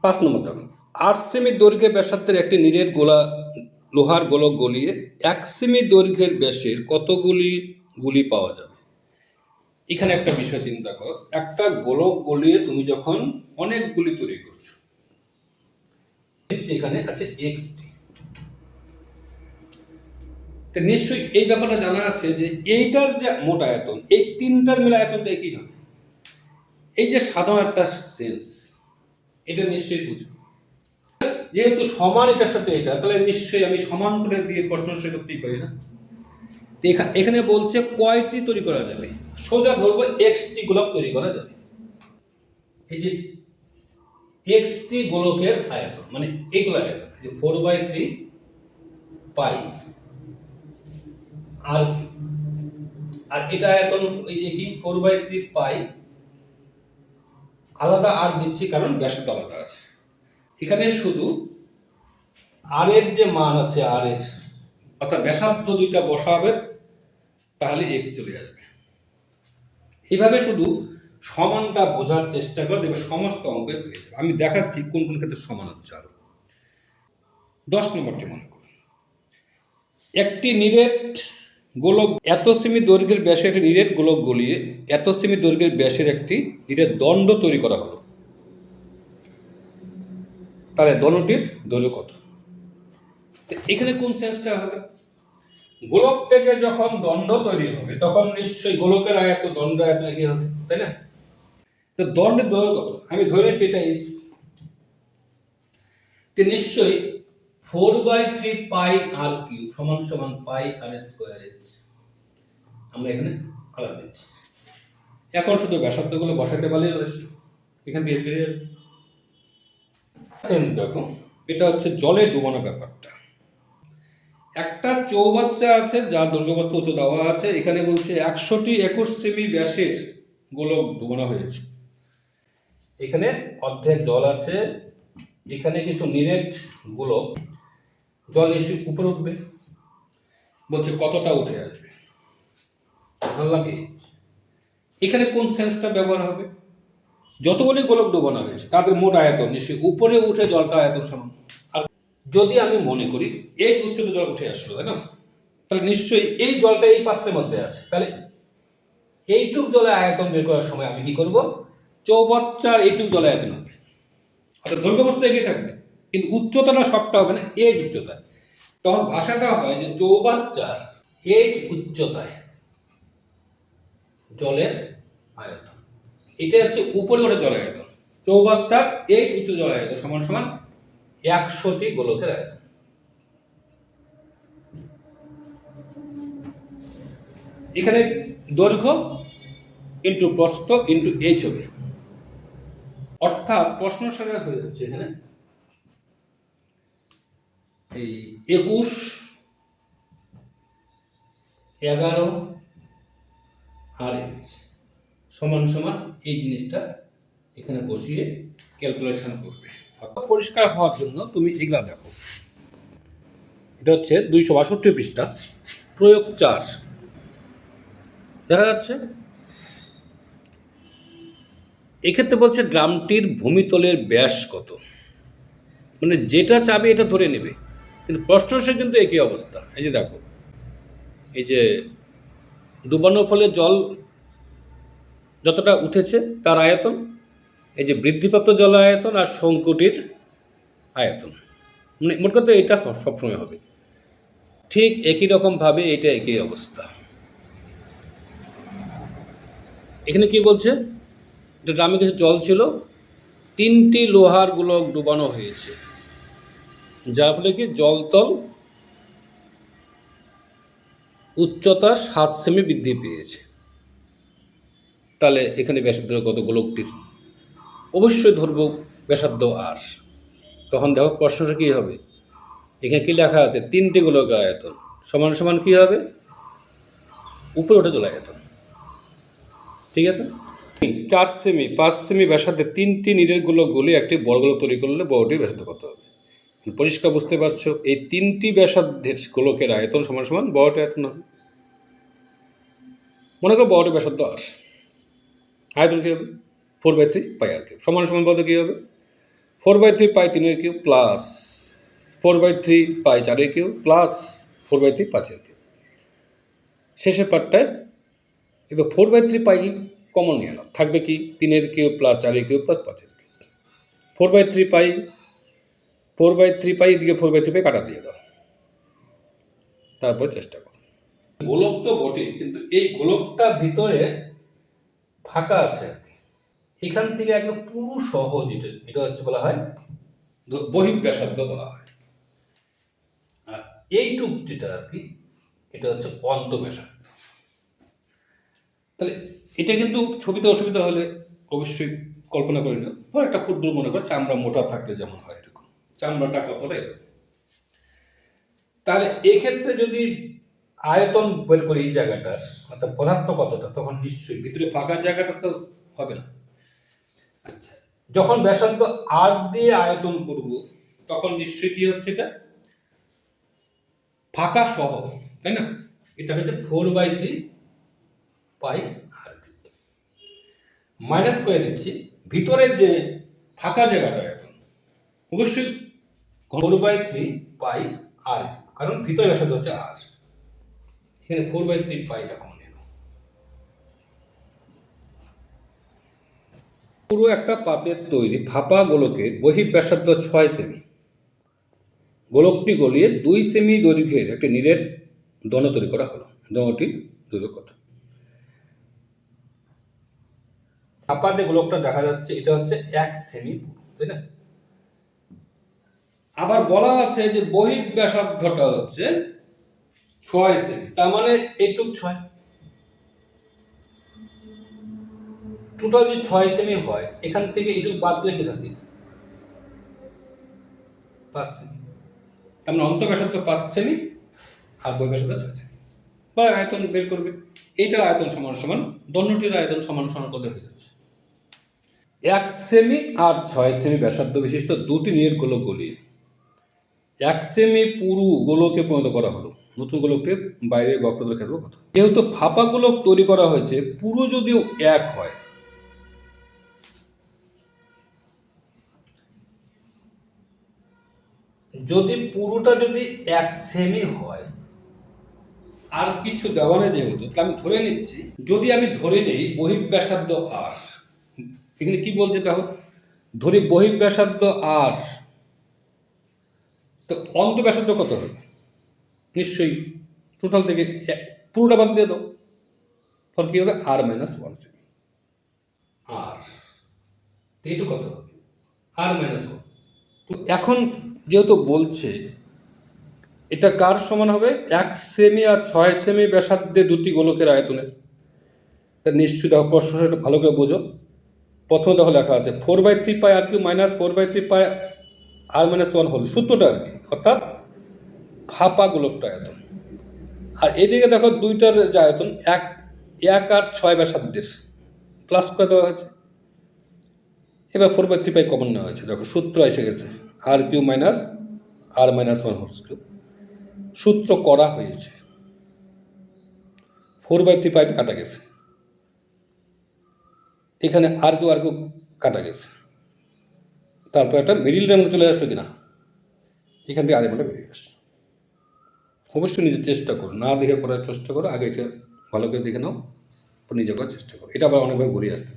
5 নম্বর দেখো, 8 সেমি দৈর্ঘ্যের ব্যাসার্ধের একটি নিরেট লোহার গোলক গলিয়ে 1 সেমি দৈর্ঘ্যের ব্যাসের কতগুলি গুলি পাওয়া যাবে। এখানে একটা বিষয় চিন্তা করো, একটা গোলক গলিয়ে তুমি যখন অনেক গুলি তৈরি করছো, এখানে আছে এক্সটি, তো নিশ্চয়ই এই ব্যাপারটা জানা আছে যে এইটার যে মোট আয়তন, এই তিনটার মিলে আয়তনটা একই হবে। এই যে সাধারণ একটা সেন্স, এটা নিশ্চয়ই বুঝো, যেহেতু সমান এটার সাথে এটা, তাহলে নিশ্চয়ই আমি সমান করে দিয়ে প্রশ্ন শেষ করতেই পারি না। এখানে বলছে কয়টি তৈরি করা যাবে, সোজা ধরবো এক্সটি গোলক তৈরি করা যাবে। এই যে এক্সটি গোলকের আয়তন মানে এগুলো আয়তন, যে 4/3 পাই আর এটা আয়তন, এই যে কি 4/3 পাই, আলাদা আর দিচ্ছি কারণ ব্যাসার্ধ আলাদা আছে। এখানে শুধু আর এর যে মান আছে, আর এর অর্থাৎ ব্যাসার্ধ দুইটা বসাবে, তাহলে এক্স চলে আসবে। এইভাবে শুধু সমানটা বোঝার চেষ্টা করে দেখবে সমস্ত অঙ্কে হয়ে যাবে। আমি দেখাচ্ছি কোন কোন ক্ষেত্রে সমান হচ্ছে। আরো 10 নম্বরটি মনে করুন, একটি নিরেট গোলক এত সেমি দৈর্ঘ্যের ব্যাসের একটি নিরেট গোলক গলিয়ে এত সেমি দৈর্ঘ্যের ব্যাসের একটি নিরেট দণ্ড তৈরি করা হলো, তাহলে দণ্ডটির দৈর্ঘ্য কত? এখানে কোন সেন্সটা হবে, গোলক থেকে যখন দণ্ড তৈরি হবে তখন নিশ্চয়ই গোলকের আয়ত দণ্ড আয়তন একই হবে, তাই না? তো দণ্ডের দৈর্ঘ্য কত? আমি ধরেছি এটা এইচ, নিশ্চয়ই 4/3 পাই আর কিউব সমান সমান পাই আর স্কোয়ার এইচ। আমরা এখানে আলাদা দিচ্ছি। এখন শুধু ব্যাসার্ধগুলো বসাতে পারলে যথেষ্ট, এখান থেকে বেরিয়ে যাবে। দেখো, এটা হচ্ছে জলে ডুবানো ব্যাপারটা। একটা চৌবাচ্চা আছে যার দৈর্ঘ্যবস্তু উচ্চ দেওয়া আছে, এখানে বলছে 100টি 21 সেমি ব্যাসের গোলক ডুবানো হয়েছে। এখানে অর্ধেক জল আছে, এখানে কিছু নিরেট গোলক, জল নিশ্চয়ই উপরে উঠবে, বলছে কতটা উঠে আসবে, ধরলাম এইচ। এখানে কোন সেন্সটা ব্যবহার হবে, যতগুলি গোলক ডুবানো হয়েছে তাদের মোট আয়তন নিশ্চয়ই উপরে উঠে জলটা আয়তন সমান। আর যদি আমি মনে করি এই উচ্চতা জল উঠে আসলো, তাই না, তাহলে নিশ্চয়ই এই জলটা এই পাত্রের মধ্যে আছে, তাহলে এইটুক জলের আয়তন বের করার সময় আমি কি করব, চৌবাচ্চার এইটুক জলের আয়তন হবে, অর্থাৎ দৈর্ঘ্যবস্তু এগিয়ে থাকবে কিন্তু উচ্চতাটা সবটা হবে না এই উচ্চতায়। তখন ভাষাটা হয় যে চৌবাচ্চার এই উচ্চতায় জলের আয়তন, এটা হচ্ছে উপরে ওঠে জলের আয়তন, চৌবাচ্চার এই উচ্চ জলের আয়তন সমান সমান 100টি গোলকের আয়তন। এখানে দৈর্ঘ্য ইন্টু প্রস্থ ইন্টু এইচ হবে, অর্থাৎ প্রশ্ন সারা হয়ে যাচ্ছে এখানে এই 21, 11 আর এইচ সমান সমান এই জিনিসটা এখানে বসিয়ে ক্যালকুলেশন করবে। পরিষ্কার হওয়ার জন্য তুমি এগুলা দেখো, এটা হচ্ছে 262 পৃষ্ঠা, প্রয়োগ 4 দেখা যাচ্ছে। এক্ষেত্রে বলছে ড্রামটির ভূমিতলের ব্যাস কত, মানে যেটা চাবে এটা ধরে নেবে, কিন্তু প্রশ্ন সে কিন্তু একই অবস্থা। এই যে দেখো, এই যে ডুবানোর ফলে জল যতটা উঠেছে তার আয়তন, এই যে বৃদ্ধিপ্রাপ্ত জল আয়তন আর শঙ্কুটির আয়তন, মানে মোট কথা এটা সবসময় হবে ঠিক একই রকমভাবে, এটা একই অবস্থা। এখানে কি বলছে, এটা ড্রামে কিছু জল ছিল, 3টি লোহার গোলক ডুবানো হয়েছে, যার ফলে কি জলতল উচ্চতা 7 সেমি বৃদ্ধি পেয়েছে। তাহলে এখানে ব্যাসার্ধ কত গোলকটির, অবশ্যই ধরবো ব্যাসার্ধ আর। তখন দেখো প্রশ্নটা কী হবে, এখানে কি লেখা আছে, 3টি গোলকের আয়তন সমান সমান কী হবে, উপরে ওঠে জল আয়তন, ঠিক আছে। 4 সেমি 5 সেমি ব্যাসার্ধে 3টি নিরেট গোলক গলি একটি বর্গোলক তৈরি করলে বড়টির ব্যাসার্ধ কত হবে। পরিষ্কার বুঝতে পারছো, এই 3টি ব্যাসার্ধের গোলকের আয়তন সমান সমান বড়টির আয়তন হবে। মনে করো বড়টির ব্যাসার্ধ আর, আয়তন কী হবে 4/3 পাই আর কিউব, সমান সমান বলতে কী হবে 4/3 পাই 3/3 প্লাস 4/3 পাই 4/3 প্লাস 4/3 5/3। শেষের পার্টটায় এবার 4/3 পাই কমন নিয়ে এলাম, থাকবে কি 3/3 প্লাস 4/3 প্লাস 5/3। 4/3 পাই 4/3 পাই এদিকে 4/3 পাই কাটা দিয়ে দাও, তারপর চেষ্টা করো। গোলক তো বটে, কিন্তু এই গোলকটা ভিতরে ফাঁকা আছে আর কি। এখান থেকে একদম পুরো সহজ, এটা হচ্ছে বলা হয় বহিঃব্যাসার্ধ বলা হয়। আর এইটুক যেটা আর কি, এটা হচ্ছে অন্তঃব্যাসার্ধ। তাহলে এটা কিন্তু ছবিতে অসুবিধা হলে অবশ্যই কল্পনা করে নাও, একটা ক্ষুদ্র মনে করো চামড়া মোটা থাকলে যেমন হয় এরকম, চামড়াটা কতটা এরকম। তাহলে এক্ষেত্রে যদি আয়তন বের করি এই জায়গাটার, অর্থাৎ পদার্থ কতটা, তখন নিশ্চয়ই ভিতরে ফাঁকা জায়গাটা তো হবে না। আচ্ছা, যখন ব্যাসার্ধ আর দিয়ে আয়তন করব তখন নিশ্চয়ই কি হচ্ছে, এটা ফাঁকা সহ, তাই না? এটা হচ্ছে 4/3 পাই আর মাইনাস করে দিচ্ছি ভিতরের যে ফাঁকা জায়গাটা, এখন অবশ্যই 4/3 পাই আর, কারণ ভিতরে ব্যাসার্ধ হচ্ছে আর, এখানে 4/3 পাইটা কমন এলো। পুরো একটা পাতের তৈরি ফাঁপা গোলকের বহিঃব্যাসার্ধ 6 সেমি। গোলকটি গলিয়ে 2 সেমি দৈর্ঘ্যের একটি নীরের দণ্ড তৈরি করা হলো। দণ্ডটির দৈর্ঘ্য কত? ফাঁপা যে গোলকটা দেখা যাচ্ছে এটা হচ্ছে 1 সেমি পুরু, তাই না? আবার বলা আছে যে বহিঃব্যাসার্ধটা হচ্ছে 6 সেমি, তার মানে এইটুক 6, টোটাল যদি 6 সেমি হয়, এখান থেকে এইটুক বাদ দিলে কি থাকে? 5 সেমি। তার মানে অন্তঃব্যাসার্ধ 5 সেমি আর বহিঃব্যাসার্ধ 6 সেমি। বা আয়তন বের করবে, এইটার আয়তন সমান সমান দণ্ডটির আয়তন সমান সমান করলে হয়ে যাচ্ছে। 1 সেমি আর 6 সেমি ব্যাসার্ধ বিশিষ্ট দুটি নীরের গোলক গলিয়ে 1 সেমি পুরু গোলকে পরিণত করা হলো। নতুন গোলকটির বাইরে বক্রতার ক্ষেত্র কত? যেহেতু ফাঁপা গোলক তৈরি করা হয়েছে, পুরো যদিও 1 হয়, যদি পুরোটা যদি 1 সেমি হয়, আর কিছু দেওয়া নেই যেহেতু, তাহলে আমি ধরে নিচ্ছি, যদি আমি ধরে নেই বহিঃব্যাসার্ধ আর, এখানে কি বলছে দেখো, ধরি বহিঃব্যাসার্ধ আর, তো অন্তঃব্যাসার্ধ কত হবে? নিশ্চয়ই টোটাল থেকে পুরোটা বাদ দিয়ে দাও, তাহলে কি হবে r-1 সেমি। আর এইটু কত হবে? r-1। এখন যেহেতু বলছে এটা কার সমান হবে, 1 সেমি আর 6 সেমি ব্যাসার্ধে দুটি গোলকের আয়তনের, তা নিশ্চয়ই দেখো প্রশ্নটা একটু ভালো করে বোঝো। প্রথমে দেখো লেখা আছে 4/3 পাই আর কিউ মাইনাস 4/3 পাই r-1 হল সূত্রটা আর কি, অর্থাৎ ফাঁপা গোলকটা আয়তন। আর এদিকে দেখো দুইটার যে আয়তন 1 আর 6 ব্যাসার্ধের প্লাস করে দেওয়া হয়েছে। এবার 4/3 পাই কমন নেওয়া হয়েছে, দেখো সূত্র এসে গেছে আর q minus r-1 whole cube, সূত্র করা হয়েছে। 4/3 পাই কাটা গেছে, এখানে আর কিউ কাটা গেছে, তারপর একটা মিডিল টার্ম চলে আসলো কিনা, এখান থেকে আরেকটা বেরিয়ে আসছে। অবশ্যই নিজের চেষ্টা করো, না দেখে করার চেষ্টা করো, আগে এটা ভালো করে দেখে নাও, নিজে করার চেষ্টা করো, এটা আবার অনেকভাবে ঘুরিয়ে আসতে